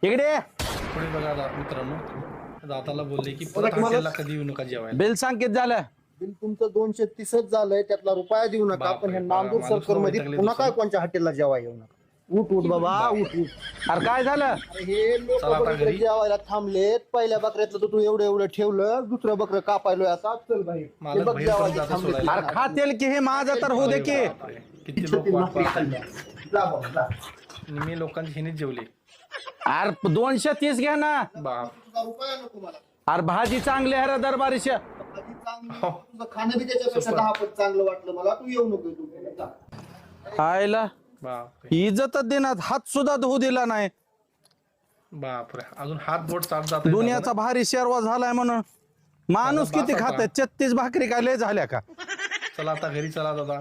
इकडे ये. पुढे बघा मित्रांनो, दादाला बोलले की परत हॉटेलला कधी येऊ नका जेवायला. बिल सांग किती झालं. बिल तुमचं 230च झालंय, त्यातला रुपया देऊ नका. बापरे, पण हे बाबा, नांदूर माणूस सर्कल मध्ये वैतागले पुन्हा दुसरं. काय कोणत्या हॉटेलला जेवा येऊ नका. उठ उठ बाबा उठ उठ. अरे काय झालं. अरे हे लोक चला आता घरी. जेवायला थांबलेत. पहिल्या बकऱ्यातलं तर तू एवढं एवढं ठेवलं, दुसरं बकरं कापायलोय आता. चल बाई मालक बाहेर पण जाता सोडायला. अरे खातेल की हे माझं तर होऊ दे की. बापरे, किती लोक वाट पाहतात. जा बाबा जा. निम्मे लोकांची हिनीच जेवले. अरे 230 घ्या ना. बाप तुझा रुपया नको मला. अरे भाजी चांगली आहे रे दरबारीच्या. आधी चांगलं तुझं खाणं बी त्याच्यापेक्षा 10 पट चांगलं वाटलं मला. तू येऊ नको तू जा. आयला बापरे इज्जत देण्यात हात सुद्धा धुवू दिला नाही. बापरे, अजून हात बोट चालत जात दुनियाचा भारी शेरवा झालाय म्हणून माणूस दादा, किती बास खाते. 36 भाकरी काय लय झाल्या का. चला आता घरी चला दादा.